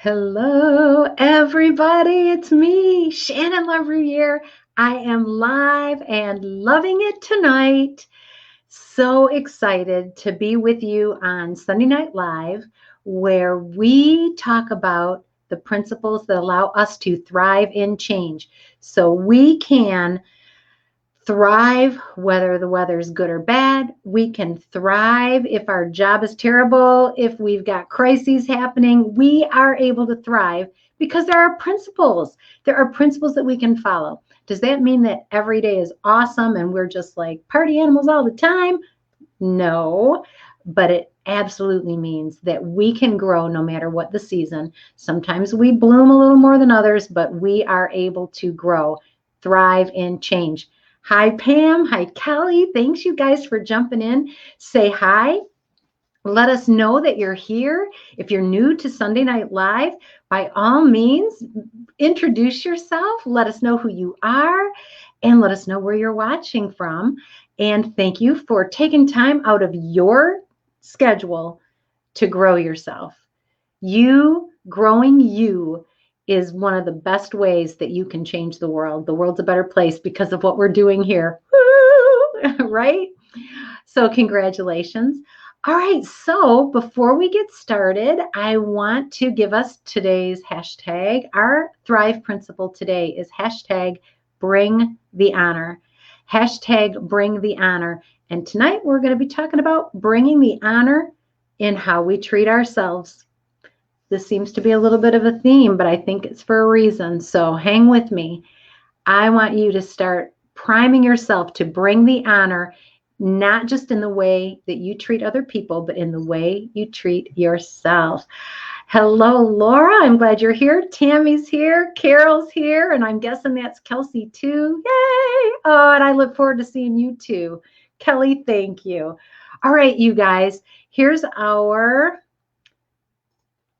Hello, everybody. It's me, Shannon LaRouillere. I am live and loving it tonight. So excited to be with you on Sunday Night Live, where we talk about the principles that allow us to thrive in change so we can thrive whether the weather is good or bad. We can thrive if our job is terrible, if we've got crises happening. We are able to thrive because there are principles. There are principles that we can follow. Does that mean that every day is awesome and we're just like party animals all the time? No, but it absolutely means that we can grow no matter what the season. Sometimes we bloom a little more than others, but we are able to grow, thrive, and change. Hi, Pam. Hi, Kelly. Thanks, you guys, for jumping in. Say hi. Let us know that you're here. If you're new to Sunday Night Live, by all means, introduce yourself. Let us know who you are and let us know where you're watching from. And thank you for taking time out of your schedule to grow yourself. Growing you is one of the best ways that you can change the world. The world's a better place because of what we're doing here. Woo! Right? So congratulations. All right, so before we get started, I want to give us today's hashtag. Our Thrive principle today is hashtag bring the honor. Hashtag bring the honor. And tonight we're going to be talking about bringing the honor in how we treat ourselves. This seems to be a little bit of a theme, but I think it's for a reason. So hang with me. I want you to start priming yourself to bring the honor, not just in the way that you treat other people, but in the way you treat yourself. Hello, Laura. I'm glad you're here. Tammy's here. Carol's here. And I'm guessing that's Kelsey too. Yay. Oh, and I look forward to seeing you too. Kelly, thank you. All right, you guys, here's our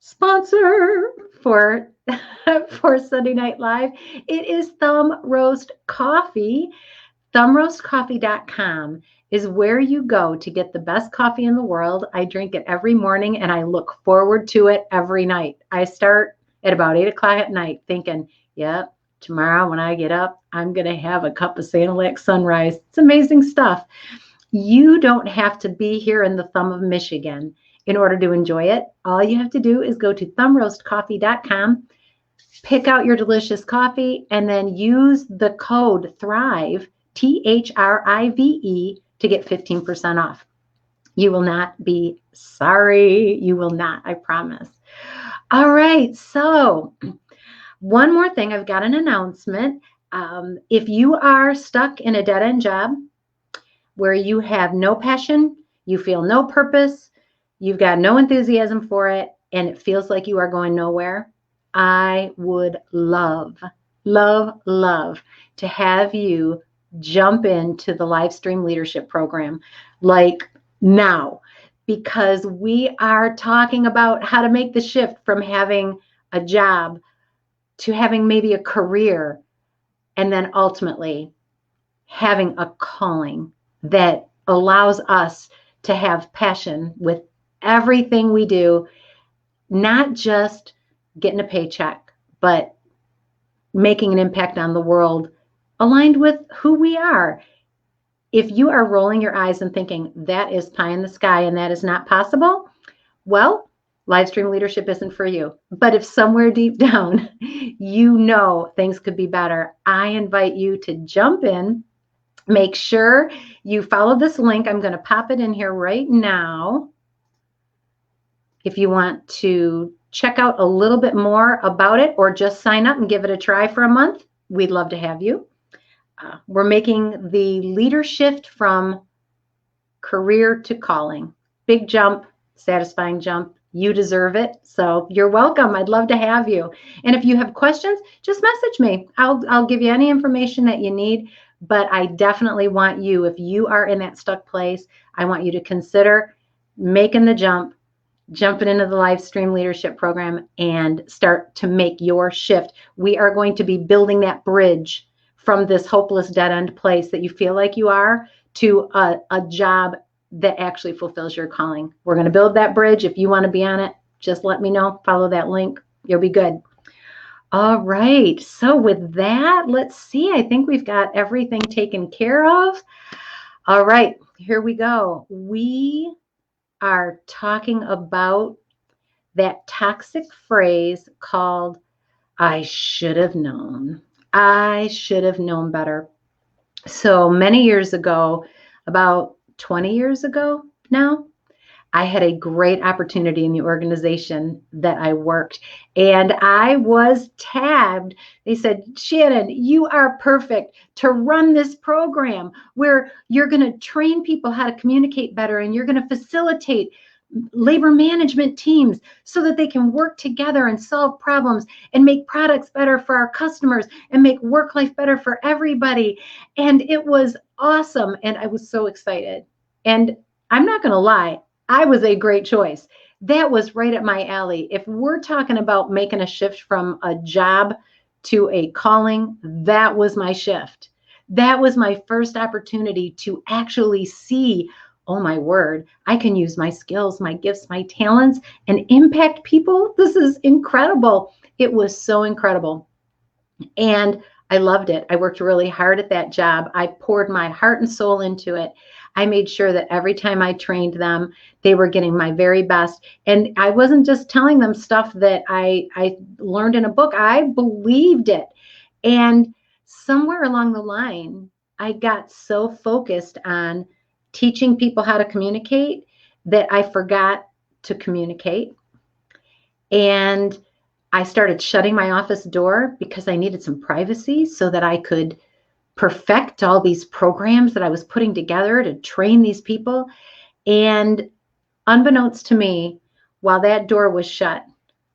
sponsor for Sunday Night Live. It is Thumb Roast Coffee. ThumbRoastCoffee.com is where you go to get the best coffee in the world. I drink it every morning and I look forward to it every night. I start at about 8 o'clock at night thinking, yep, tomorrow when I get up, I'm going to have a cup of Sanilac Sunrise. It's amazing stuff. You don't have to be here in the thumb of Michigan in order to enjoy it. All you have to do is go to ThumbRoastCoffee.com, pick out your delicious coffee, and then use the code THRIVE, THRIVE, to get 15% off. You will not be sorry. You will not, I promise. All right, so one more thing. I've got an announcement. If you are stuck in a dead-end job where you have no passion, you feel no purpose, you've got no enthusiasm for it, and it feels like you are going nowhere, I would love to have you jump into the Livestream Leadership Program like now, because we are talking about how to make the shift from having a job to having maybe a career, and then ultimately having a calling that allows us to have passion with everything we do, not just getting a paycheck, but making an impact on the world aligned with who we are. If you are rolling your eyes and thinking that is pie in the sky and that is not possible, well, Livestream Leadership isn't for you. But if somewhere deep down you know things could be better, I invite you to jump in. Make sure you follow this link. I'm going to pop it in here right now. If you want to check out a little bit more about it or just sign up and give it a try for a month, we'd love to have you. We're making the leader shift from career to calling. Big jump, satisfying jump. You deserve it. So you're welcome. I'd love to have you. And if you have questions, just message me. I'll give you any information that you need. But I definitely want you, if you are in that stuck place, I want you to consider making the jump, jumping into the Livestream Leadership Program, and start to make your shift. We are going to be building that bridge from this hopeless dead-end place that you feel like you are to a job that actually fulfills your calling. We're going to build that bridge. If you want to be on it, just let me know. Follow that link. You'll be good. All right. So with that, let's see. I think we've got everything taken care of. All right. Here we go. We are talking about that toxic phrase called, I should have known. I should have known better. So many years ago, about 20 years ago now, I had a great opportunity in the organization that I worked, and I was tabbed. They said, Shannon, you are perfect to run this program where you're going to train people how to communicate better, and you're going to facilitate labor management teams so that they can work together and solve problems and make products better for our customers and make work life better for everybody. And it was awesome. And I was so excited. And I'm not going to lie, I was a great choice. That was right at my alley. If we're talking about making a shift from a job to a calling, that was my shift. That was my first opportunity to actually see, oh my word, I can use my skills, my gifts, my talents, and impact people. This is incredible. It was so incredible. And I loved it. I worked really hard at that job. I poured my heart and soul into it. I made sure that every time I trained them, they were getting my very best. And I wasn't just telling them stuff that I learned in a book. I believed it. And somewhere along the line, I got so focused on teaching people how to communicate that I forgot to communicate. And I started shutting my office door because I needed some privacy so that I could perfect all these programs that I was putting together to train these people. And unbeknownst to me, while that door was shut,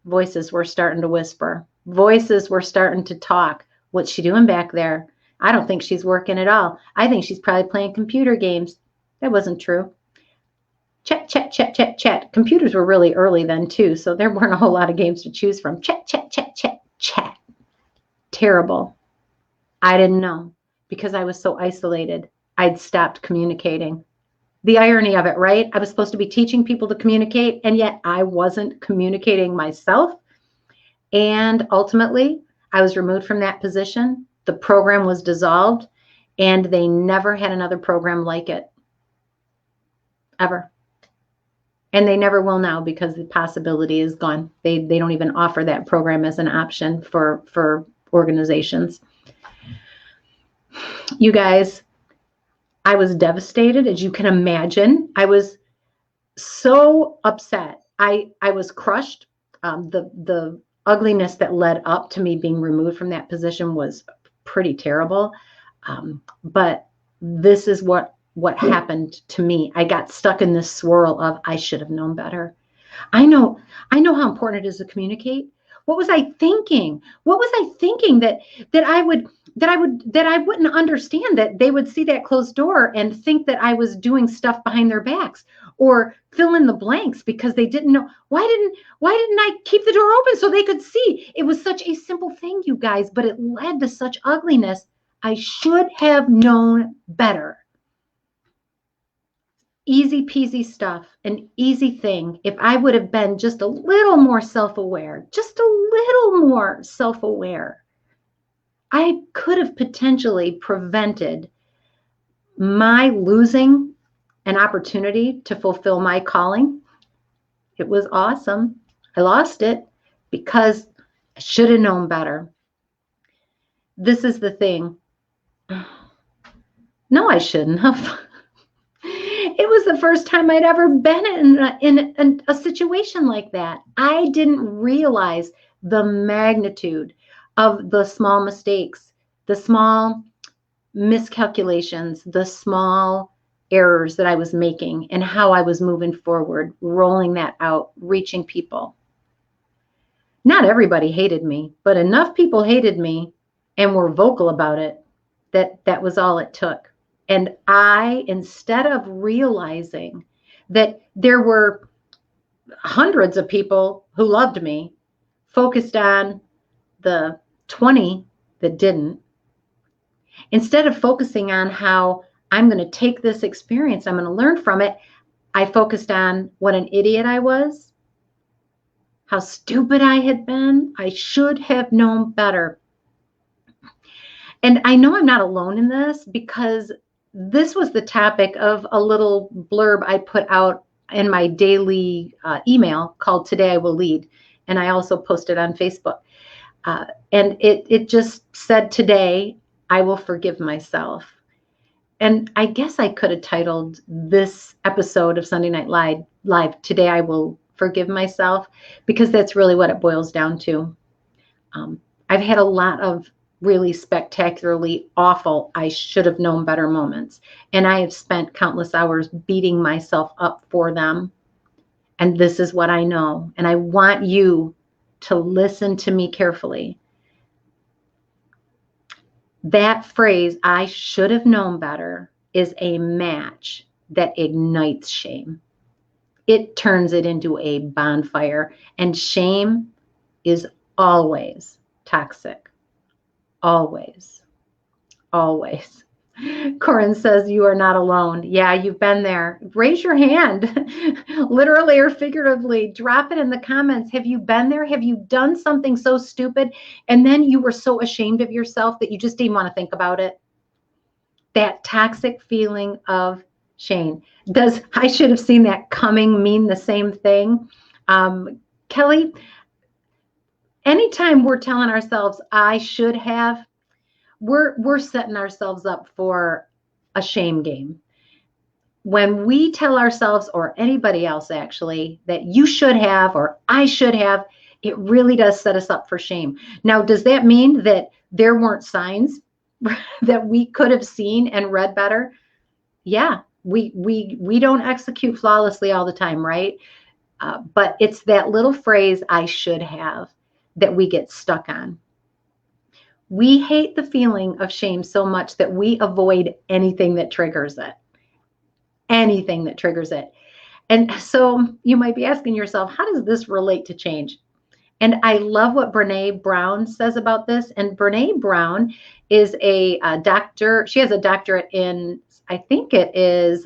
voices were starting to whisper. Voices were starting to talk. What's she doing back there? I don't think she's working at all. I think she's probably playing computer games. That wasn't true. Chat, chat, chat, chat, chat. Computers were really early then too, so there weren't a whole lot of games to choose from. Chat, chat, chat, chat, chat. Terrible. I didn't know because I was so isolated. I'd stopped communicating. The irony of it, right? I was supposed to be teaching people to communicate, and yet I wasn't communicating myself. And ultimately, I was removed from that position. The program was dissolved, and they never had another program like it. Ever. And they never will now because the possibility is gone. They don't even offer that program as an option for organizations. You guys, I was devastated, as you can imagine. I was so upset. I was crushed. The ugliness that led up to me being removed from that position was pretty terrible. But this is what happened to me. I got stuck in this swirl of I should have known better. I know how important it is to communicate. What was I thinking? What was I thinking that I wouldn't understand, that they would see that closed door and think that I was doing stuff behind their backs, or fill in the blanks because they didn't know. Why didn't I keep the door open so they could see? It was such a simple thing, you guys, but it led to such ugliness. I should have known better. Easy peasy stuff, an easy thing. If I would have been just a little more self-aware, I could have potentially prevented my losing an opportunity to fulfill my calling. It was awesome. I lost it because I should have known better. This is the thing. No, I shouldn't have. It was the first time I'd ever been in a situation like that. I didn't realize the magnitude of the small mistakes, the small miscalculations, the small errors that I was making, and how I was moving forward, rolling that out, reaching people. Not everybody hated me, but enough people hated me and were vocal about it that was all it took. And I, instead of realizing that there were hundreds of people who loved me, focused on the 20 that didn't. Instead of focusing on how I'm going to take this experience, I'm going to learn from it, I focused on what an idiot I was how stupid I had been. I should have known better. And I know I'm not alone in this, because this was the topic of a little blurb I put out in my daily email called Today I Will Lead. And I also posted on Facebook. And it just said, today I will forgive myself. And I guess I could have titled this episode of Sunday Night Live, Today I Will Forgive Myself, because that's really what it boils down to. I've had a lot of really spectacularly awful, I should have known better moments. And I have spent countless hours beating myself up for them. And this is what I know. And I want you to listen to me carefully. That phrase, I should have known better, is a match that ignites shame. It turns it into a bonfire. And shame is always toxic. Always. Always. Corinne says, you are not alone. Yeah, you've been there. Raise your hand, literally or figuratively. Drop it in the comments. Have you been there? Have you done something so stupid and then you were so ashamed of yourself that you just didn't want to think about it? That toxic feeling of shame. Does I should have seen that coming mean the same thing? Kelly, anytime we're telling ourselves, I should have, we're setting ourselves up for a shame game. When we tell ourselves, or anybody else actually, that you should have or I should have, it really does set us up for shame. Now, does that mean that there weren't signs that we could have seen and read better? Yeah, we don't execute flawlessly all the time, right? But it's that little phrase, I should have, that we get stuck on. We hate the feeling of shame so much that we avoid anything that triggers it. Anything that triggers it. And so you might be asking yourself, how does this relate to change? And I love what Brene Brown says about this. And Brene Brown is a doctor. She has a doctorate in, I think it is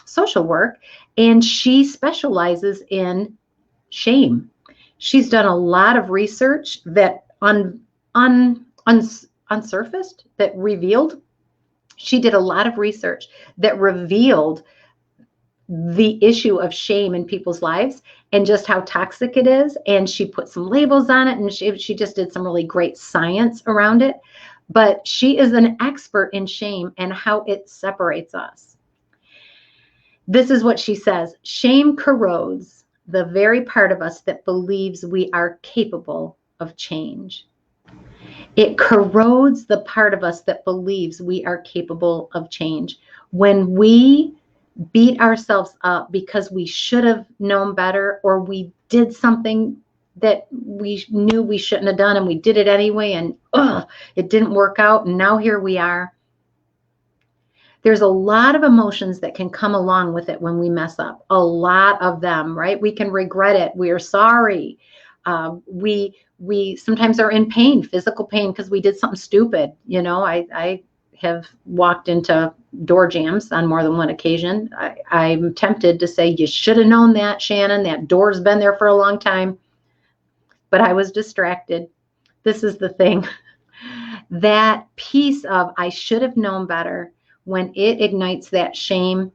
social work, and she specializes in shame. She's done a lot of research that unsurfaced, that revealed. She did a lot of research that revealed the issue of shame in people's lives and just how toxic it is. And she put some labels on it, and she just did some really great science around it. But she is an expert in shame and how it separates us. This is what she says: shame corrodes the very part of us that believes we are capable of change. It corrodes the part of us that believes we are capable of change. When we beat ourselves up because we should have known better, or we did something that we knew we shouldn't have done and we did it anyway, and it didn't work out, and now here we are. There's a lot of emotions that can come along with it when we mess up. A lot of them, right? We can regret it. We are sorry. We sometimes are in pain, physical pain, because we did something stupid. You know, I have walked into door jams on more than one occasion. I'm tempted to say, you should have known that, Shannon. That door's been there for a long time. But I was distracted. This is the thing. That piece of I should have known better, when it ignites that shame,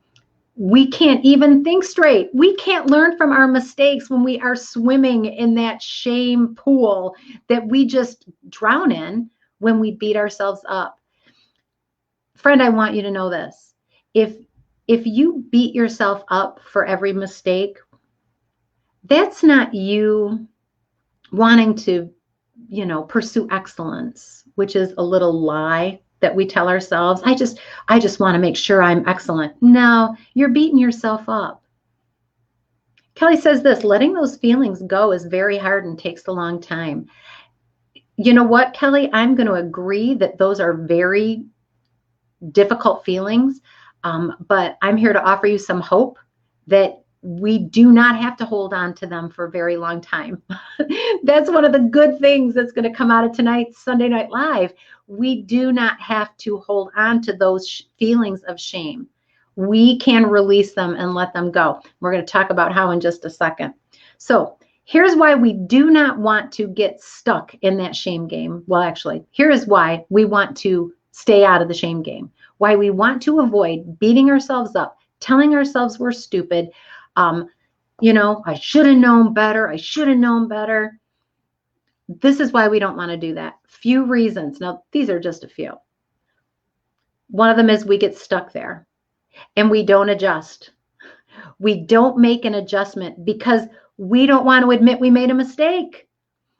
we can't even think straight. We can't learn from our mistakes when we are swimming in that shame pool that we just drown in when we beat ourselves up. Friend, I want you to know this. If you beat yourself up for every mistake, that's not you wanting to, pursue excellence, which is a little lie that we tell ourselves. I just want to make sure I'm excellent. No, you're beating yourself up. Kelly says this: letting those feelings go is very hard and takes a long time. You know what, Kelly? I'm going to agree that those are very difficult feelings, but I'm here to offer you some hope that we do not have to hold on to them for a very long time. That's one of the good things that's going to come out of tonight's Sunday Night Live. We do not have to hold on to those feelings of shame. We can release them and let them go. We're going to talk about how in just a second. So Here's why we do not want to get stuck in that shame game. Well, actually, here is why we want to stay out of the shame game. Why we want to avoid beating ourselves up, telling ourselves we're stupid. I should have known better. I should have known better. This is why we don't want to do that. Few reasons. Now, these are just a few. One of them is we get stuck there and we don't adjust. We don't make an adjustment because we don't want to admit we made a mistake.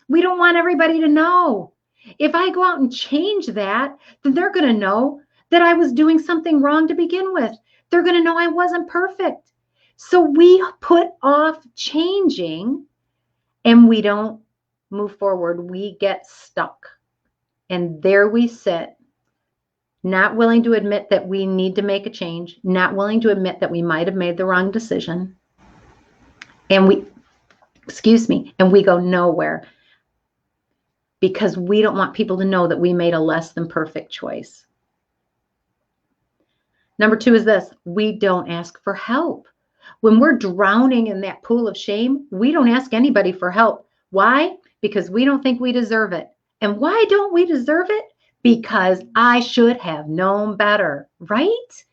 We don't want everybody to know. If I go out and change that, then they're going to know that I was doing something wrong to begin with. They're going to know I wasn't perfect. So we put off changing and we don't move forward. We get stuck. And there we sit, not willing to admit that we need to make a change, not willing to admit that we might have made the wrong decision. And we go nowhere because we don't want people to know that we made a less than perfect choice. Number 2 is this: we don't ask for help. When we're drowning in that pool of shame, we don't ask anybody for help. Why? Because we don't think we deserve it. And why don't we deserve it? Because I should have known better, right?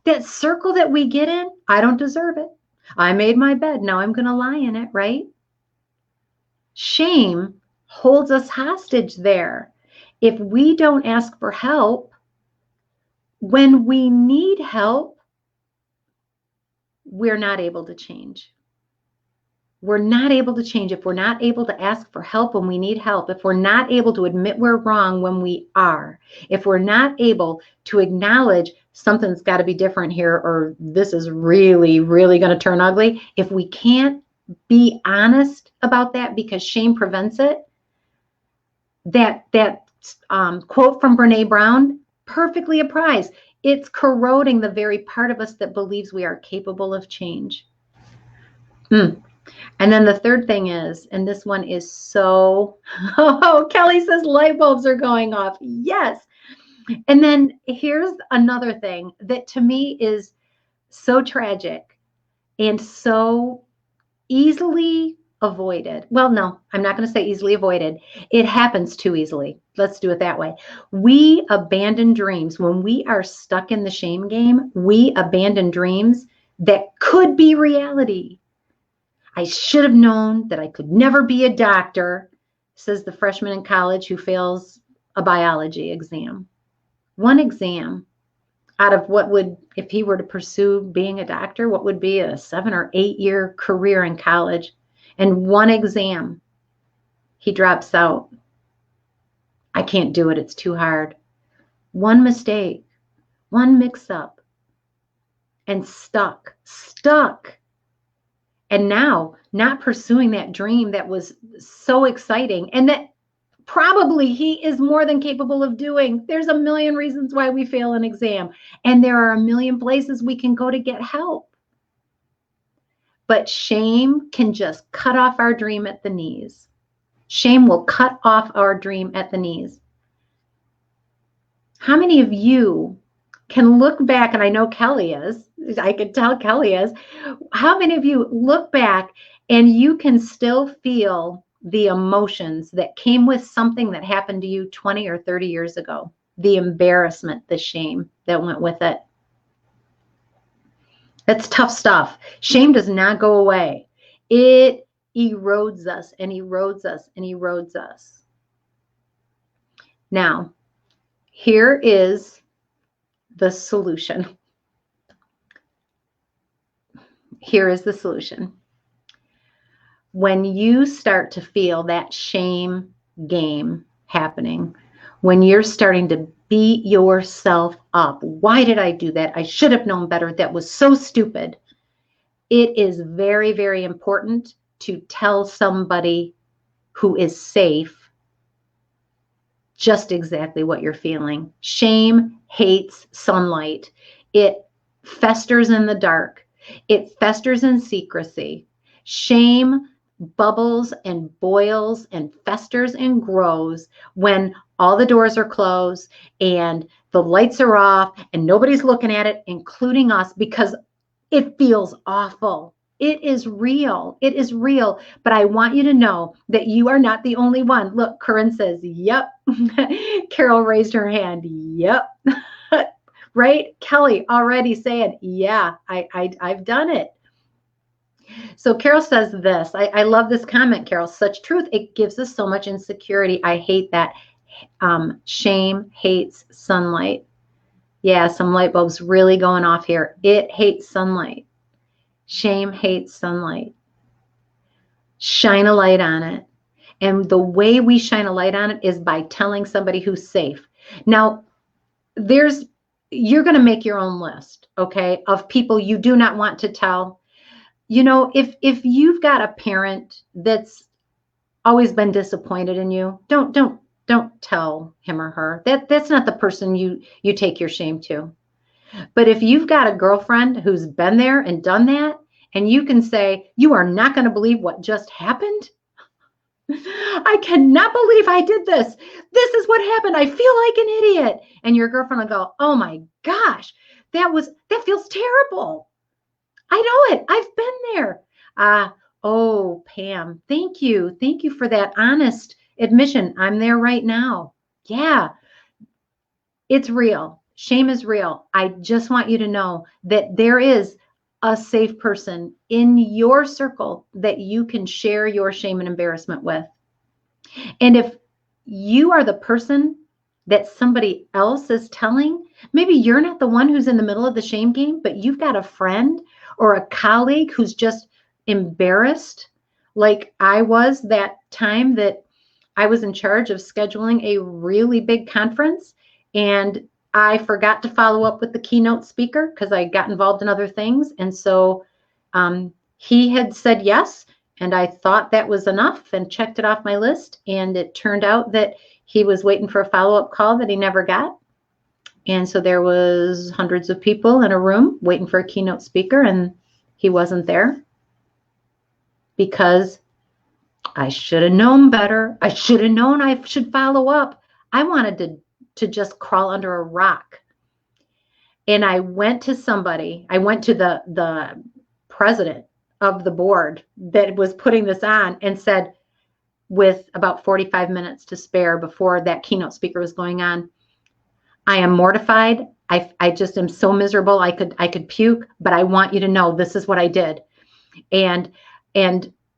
That circle that we get in, I don't deserve it. I made my bed, now I'm going to lie in it, right? Shame holds us hostage there. If we don't ask for help, when we need help, we're not able to change. We're not able to change if we're not able to ask for help when we need help, if we're not able to admit we're wrong when we are, if we're not able to acknowledge something's got to be different here or this is really, really going to turn ugly. If we can't be honest about that because shame prevents it, that quote from Brene Brown perfectly applies. It's corroding the very part of us that believes we are capable of change. And then the third thing is, and this one is so, Kelly says light bulbs are going off. Yes. And then here's another thing that to me is so tragic and so easily avoided. Well, no, I'm not going to say easily avoided. It happens too easily. Let's do it that way. We abandon dreams. When we are stuck in the shame game, we abandon dreams that could be reality. I should have known that I could never be a doctor, says the freshman in college who fails a biology exam. One exam out of what would, if he were to pursue being a doctor, what would be a 7 or 8 year career in college. And one exam, he drops out. I can't do it. It's too hard. One mistake, one mix up, and stuck. And now not pursuing that dream that was so exciting and that probably he is more than capable of doing. There's a million reasons why we fail an exam, and there are a million places we can go to get help. But shame can just cut off our dream at the knees. Shame will cut off our dream at the knees. How many of you can look back, and I know Kelly is, I could tell Kelly is, how many of you look back and you can still feel the emotions that came with something that happened to you 20 or 30 years ago? The embarrassment, the shame that went with it. That's tough stuff. Shame does not go away. It erodes us and erodes us and erodes us. Now, here is the solution. Here is the solution. When you start to feel that shame game happening, when you're starting to beat yourself up, why did I do that? I should have known better. That was so stupid. It is very, very important to tell somebody who is safe just exactly what you're feeling. Shame hates sunlight. It festers in the dark. It festers in secrecy. Shame bubbles and boils and festers and grows when all the doors are closed and the lights are off and nobody's looking at it, including us, because it feels awful. It is real. It is real. But I want you to know that you are not the only one. Look, Corinne says, yep. Carol raised her hand. Yep. Right? Kelly already saying, yeah, I've done it. So Carol says this. I love this comment, Carol. Such truth. It gives us so much insecurity. I hate that. Shame hates sunlight. Yeah, some light bulbs really going off here. It hates sunlight. Shame hates sunlight. Shine a light on it. And the way we shine a light on it is by telling somebody who's safe. Now, you're going to make your own list, okay, of people you do not want to tell. If you've got a parent that's always been disappointed in you, don't tell him or her. That's not the person you take your shame to. But if you've got a girlfriend who's been there and done that, and you can say, you are not going to believe what just happened. I cannot believe I did this. This is what happened. I feel like an idiot. And your girlfriend will go, oh my gosh, that feels terrible. I know it. I've been there. Oh, Pam, thank you. Thank you for that honest admission. I'm there right now. Yeah, it's real. Shame is real. I just want you to know that there is a safe person in your circle that you can share your shame and embarrassment with. And if you are the person that somebody else is telling, maybe you're not the one who's in the middle of the shame game, but you've got a friend or a colleague who's just embarrassed, like I was that time that I was in charge of scheduling a really big conference, and I forgot to follow up with the keynote speaker because I got involved in other things. And so he had said yes, and I thought that was enough and checked it off my list. And it turned out that he was waiting for a follow-up call that he never got. And so there was hundreds of people in a room waiting for a keynote speaker, and he wasn't there because I should have known better. I should have known I should follow up. I wanted to just crawl under a rock. And I went to somebody. I went to the president of the board that was putting this on and said, with about 45 minutes to spare before that keynote speaker was going on, I am mortified. I just am so miserable. I could puke, but I want you to know this is what I did. And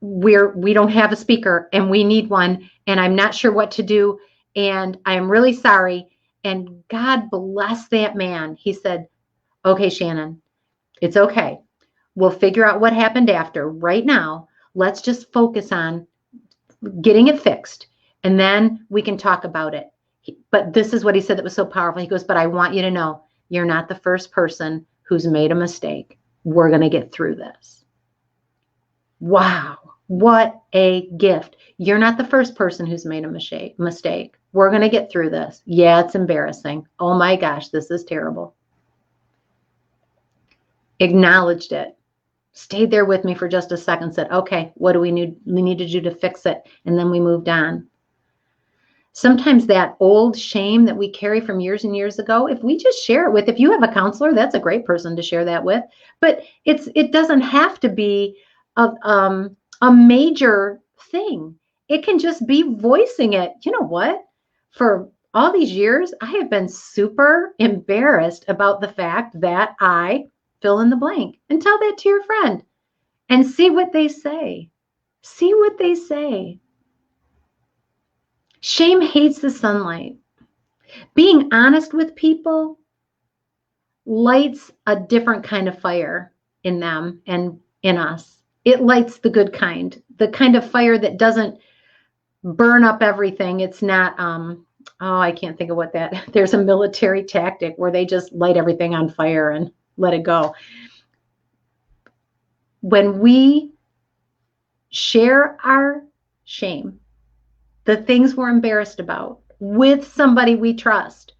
we don't have a speaker and we need one, and I'm not sure what to do. And I am really sorry. And God bless that man. He said, okay, Shannon, it's okay. We'll figure out what happened after. Right now, let's just focus on getting it fixed, and then we can talk about it. But this is what he said that was so powerful. He goes, but I want you to know, you're not the first person who's made a mistake. We're going to get through this. Wow. What a gift. You're not the first person who's made a mistake. We're going to get through this. Yeah, it's embarrassing. Oh my gosh, this is terrible. Acknowledged it. Stayed there with me for just a second, said, okay, what do we need to do to fix it? And then we moved on. Sometimes that old shame that we carry from years and years ago, if we just share it with, if you have a counselor, that's a great person to share that with. But it doesn't have to be a major thing. It can just be voicing it. You know what? For all these years, I have been super embarrassed about the fact that I fill in the blank, and tell that to your friend and see what they say. See what they say. Shame hates the sunlight. Being honest with people lights a different kind of fire in them and in us. It lights the good kind, the kind of fire that doesn't burn up everything. It's not, I can't think of what there's a military tactic where they just light everything on fire and let it go. When we share our shame, the things we're embarrassed about, with somebody we trust.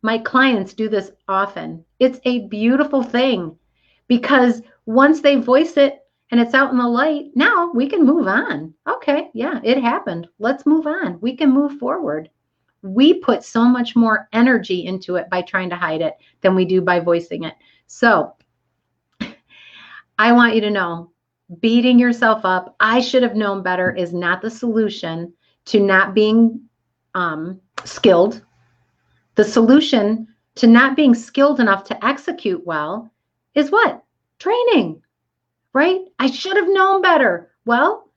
My clients do this often. It's a beautiful thing because once they voice it and it's out in the light, now we can move on. Okay, yeah, it happened. Let's move on. We can move forward. We put so much more energy into it by trying to hide it than we do by voicing it. So I want you to know, beating yourself up, I should have known better, is not the solution to not being skilled. The solution to not being skilled enough to execute well is what? Training, right? I should have known better. Well,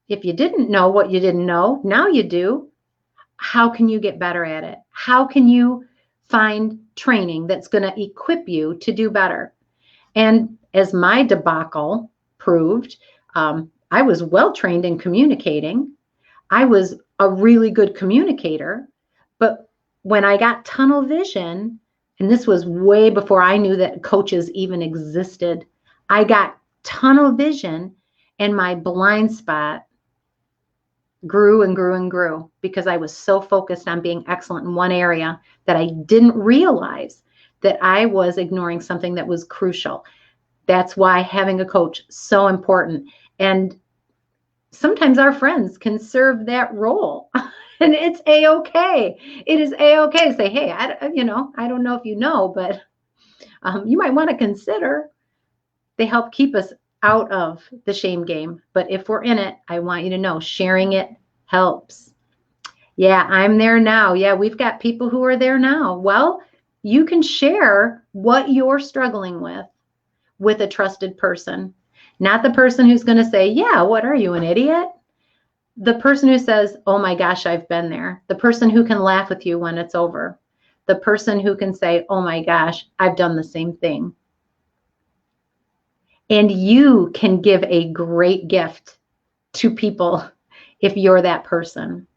if you didn't know what you didn't know, now you do. How can you get better at it? How can you find training that's going to equip you to do better? And as my debacle proved, I was well trained in communicating. I was a really good communicator. But when I got tunnel vision, and this was way before I knew that coaches even existed, I got tunnel vision, and my blind spot grew and grew and grew because I was so focused on being excellent in one area that I didn't realize that I was ignoring something that was crucial. That's why having a coach is so important. And sometimes our friends can serve that role. And it's a-okay. It is a-okay to say, hey, I don't know if you know, but you might want to consider. They help keep us out of the shame game. But if we're in it, I want you to know sharing it helps. Yeah, I'm there now. Yeah, we've got people who are there now. Well, you can share what you're struggling with a trusted person. Not the person who's going to say, yeah, what are you, an idiot? The person who says, oh my gosh, I've been there. The person who can laugh with you when it's over. The person who can say, oh my gosh, I've done the same thing. And you can give a great gift to people if you're that person.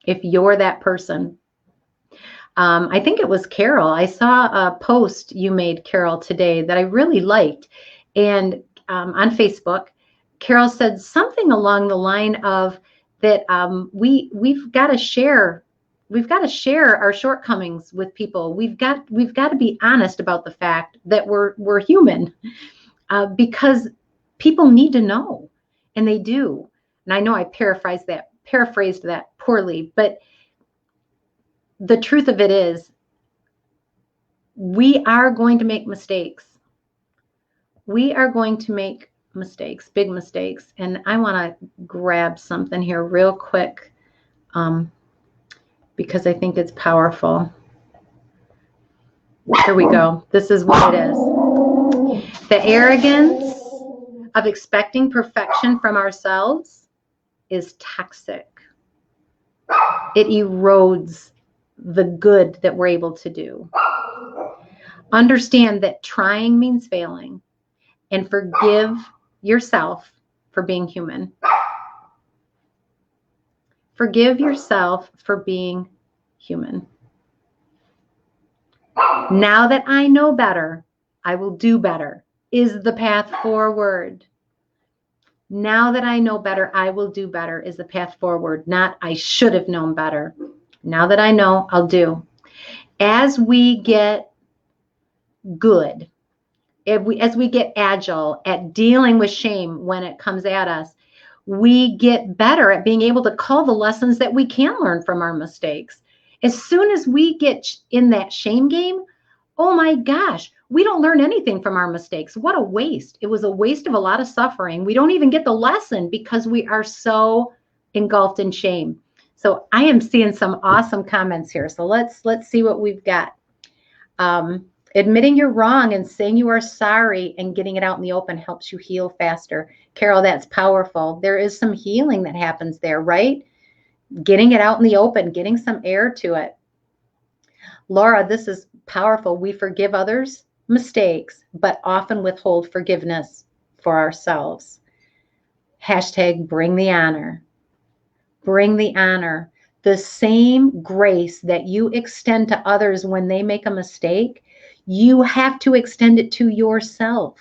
If you're that person. I think it was Carol. I saw a post you made, Carol, today that I really liked. And on Facebook, Carol said something along the line of that we've got to share our shortcomings with people. We've got to be honest about the fact that we're human, because people need to know, and they do. And I know I paraphrased that poorly, but the truth of it is, we are going to make mistakes. We are going to make mistakes, big mistakes. And I want to grab something here real quick, because I think it's powerful. Here we go. This is what it is. The arrogance of expecting perfection from ourselves is toxic. It erodes the good that we're able to do. Understand that trying means failing, and forgive yourself for being human. Forgive yourself for being human. Now that I know better, I will do better is the path forward. Now that I know better, I will do better is the path forward, not I should have known better. Now that I know, I'll do. As we get good, as we get agile at dealing with shame when it comes at us, we get better at being able to call the lessons that we can learn from our mistakes. As soon as we get in that shame game, oh my gosh, we don't learn anything from our mistakes. What a waste. It was a waste of a lot of suffering. We don't even get the lesson because we are so engulfed in shame. So I am seeing some awesome comments here. So let's see what we've got. Admitting you're wrong and saying you are sorry and getting it out in the open helps you heal faster. Carol, that's powerful. There is some healing that happens there, right? Getting it out in the open, getting some air to it. Laura, this is powerful. We forgive others' mistakes, but often withhold forgiveness for ourselves. Hashtag bring the honor. Bring the honor. The same grace that you extend to others when they make a mistake, you have to extend it to yourself.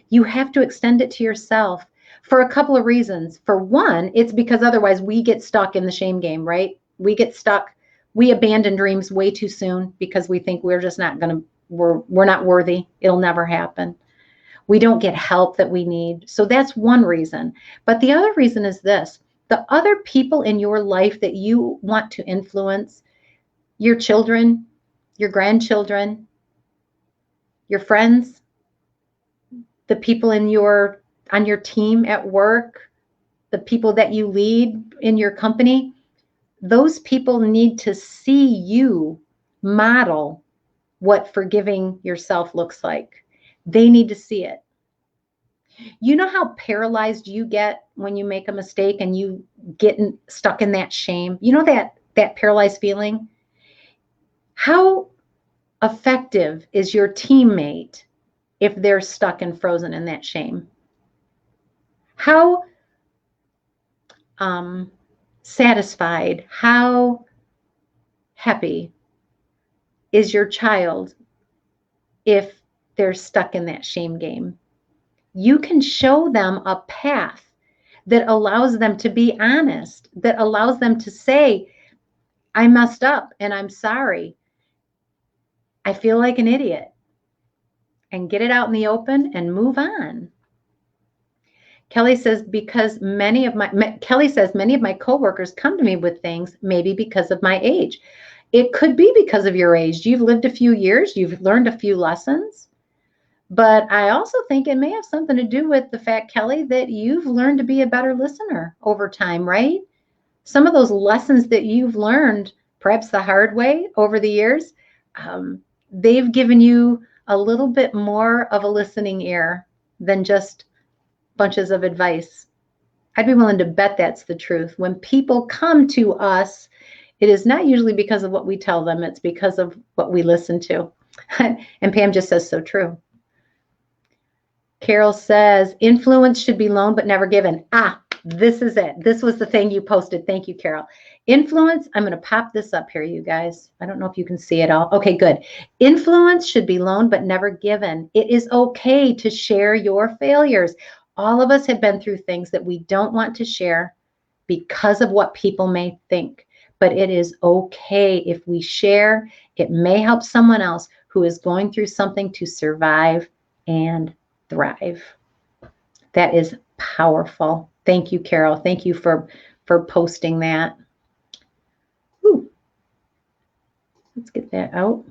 You have to extend it to yourself for a couple of reasons. For one, it's because otherwise we get stuck in the shame game, right? We get stuck. We abandon dreams way too soon because we think we're just not going to, we're not worthy. It'll never happen. We don't get help that we need. So that's one reason. But the other reason is this. The other people in your life that you want to influence, your children, your grandchildren, your friends, the people on your team at work, the people that you lead in your company, those people need to see you model what forgiving yourself looks like. They need to see it. You know how paralyzed you get when you make a mistake and you get stuck in that shame? You know that paralyzed feeling? How effective is your teammate if they're stuck and frozen in that shame? How satisfied, how happy is your child if they're stuck in that shame game? You can show them a path that allows them to be honest, that allows them to say, I messed up and I'm sorry. I feel like an idiot. And get it out in the open and move on. Kelly says many of my coworkers come to me with things, maybe because of my age. It could be because of your age. You've lived a few years, you've learned a few lessons. But I also think it may have something to do with the fact, Kelly, that you've learned to be a better listener over time, right? Some of those lessons that you've learned, perhaps the hard way over the years, they've given you a little bit more of a listening ear than just bunches of advice. I'd be willing to bet that's the truth. When people come to us, it is not usually because of what we tell them, it's because of what we listen to. And Pam just says so true. Carol says, influence should be loaned but never given. This is it. This was the thing you posted. Thank you, Carol. Influence, I'm going to pop this up here, you guys. I don't know if you can see it all. Okay, good. Influence should be loaned but never given. It is okay to share your failures. All of us have been through things that we don't want to share because of what people may think. But it is okay if we share. It may help someone else who is going through something to survive and thrive. That is powerful. Thank you, Carol. Thank you for posting that. Ooh. Let's get that out.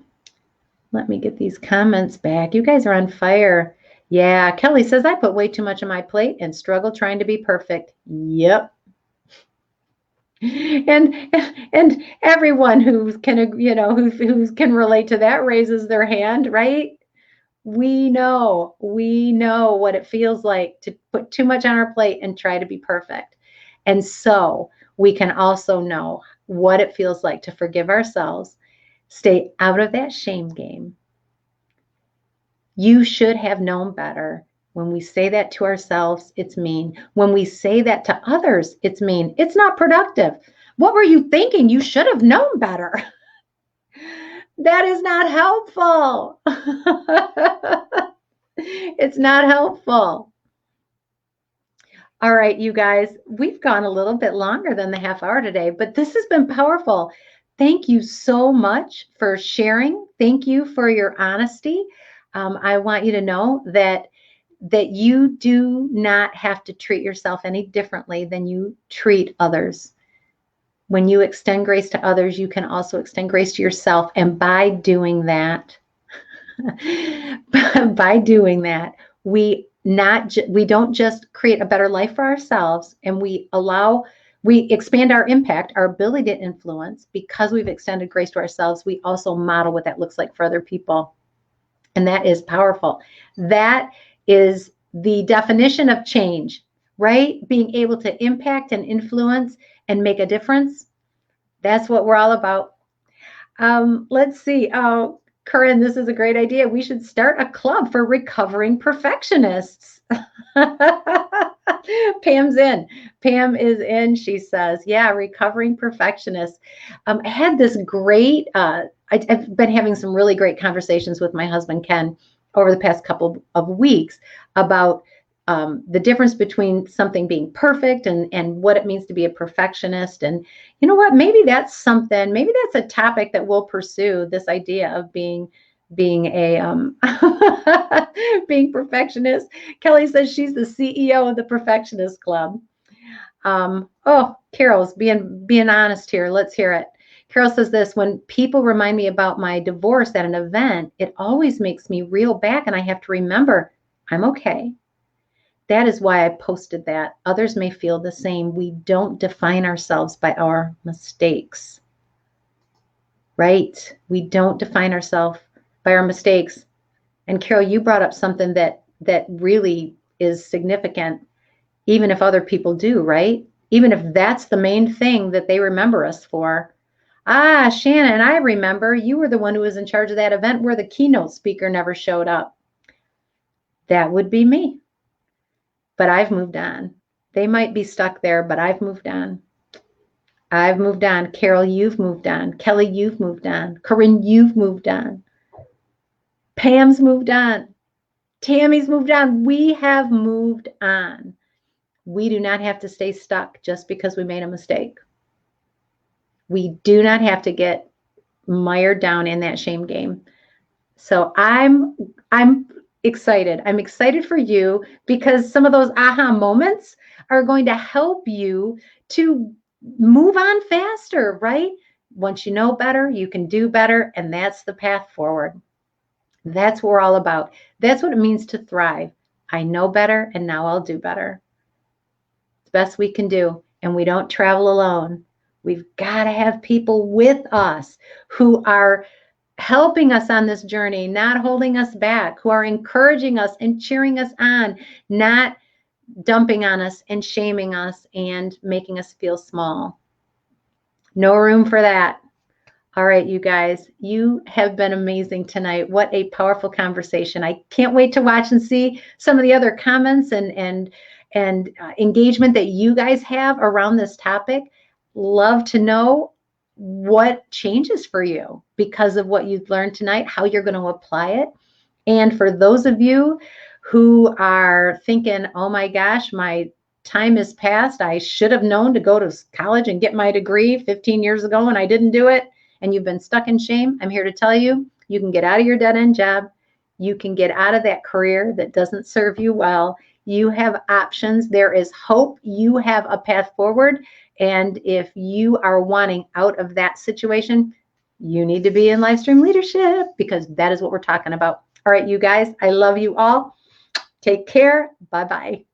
Let me get these comments back. You guys are on fire. Yeah, Kelly says, I put way too much on my plate and struggle trying to be perfect. Yep. And everyone who can, who can relate to that raises their hand, right? We know what it feels like to put too much on our plate and try to be perfect. And so we can also know what it feels like to forgive ourselves, stay out of that shame game. You should have known better. When we say that to ourselves, it's mean. When we say that to others, it's mean. It's not productive. What were you thinking? You should have known better. That is not helpful. It's not helpful. All right, you guys, we've gone a little bit longer than the half hour today, but this has been powerful. Thank you so much for sharing. Thank you for your honesty. I want you to know that you do not have to treat yourself any differently than you treat others. When you extend grace to others, you can also extend grace to yourself. And by doing that, we don't just create a better life for ourselves, and we expand our impact, our ability to influence. Because we've extended grace to ourselves, we also model what that looks like for other people. And that is powerful. That is the definition of change, right? Being able to impact and influence and make a difference. That's what we're all about. Let's see. Oh, Corinne, this is a great idea. We should start a club for recovering perfectionists. Pam's in. Pam is in. She says, yeah, recovering perfectionists. I had this great, I've been having some really great conversations with my husband, Ken, over the past couple of weeks about the difference between something being perfect and what it means to be a perfectionist. And you know what, maybe that's a topic that we'll pursue, this idea of being a being perfectionist. Kelly says she's the CEO of the Perfectionist Club. Carol's being honest here. Let's hear it. Carol says this: when people remind me about my divorce at an event, it always makes me reel back, and I have to remember I'm okay. That is why I posted that. Others may feel the same. We don't define ourselves by our mistakes, right? We don't define ourselves by our mistakes. And Carol, you brought up something that really is significant, even if other people do, right? Even if that's the main thing that they remember us for. Ah, Shannon, I remember you were the one who was in charge of that event where the keynote speaker never showed up. That would be me. But I've moved on. They might be stuck there, but I've moved on. I've moved on. Carol, you've moved on. Kelly, you've moved on. Corinne, you've moved on. Pam's moved on. Tammy's moved on. We have moved on. We do not have to stay stuck just because we made a mistake. We do not have to get mired down in that shame game. So I'm excited. I'm excited for you because some of those aha moments are going to help you to move on faster, right? Once you know better, you can do better, and that's the path forward. That's what we're all about. That's what it means to thrive. I know better, and now I'll do better. It's the best we can do, and we don't travel alone. We've got to have people with us who are helping us on this journey, not holding us back, who are encouraging us and cheering us on, not dumping on us and shaming us and making us feel small. No room for that. All right, you guys, you have been amazing tonight. What a powerful conversation. I can't wait to watch and see some of the other comments and engagement that you guys have around this topic. Love to know what changes for you because of what you've learned tonight, how you're going to apply it. And for those of you who are thinking, oh my gosh, my time is past, I should have known to go to college and get my degree 15 years ago and I didn't do it, and you've been stuck in shame, I'm here to tell you, you can get out of your dead-end job. You can get out of that career that doesn't serve you well. You have options. There is hope. You have a path forward. And if you are wanting out of that situation, you need to be in Livestream Leadership because that is what we're talking about. All right, you guys, I love you all. Take care. Bye-bye.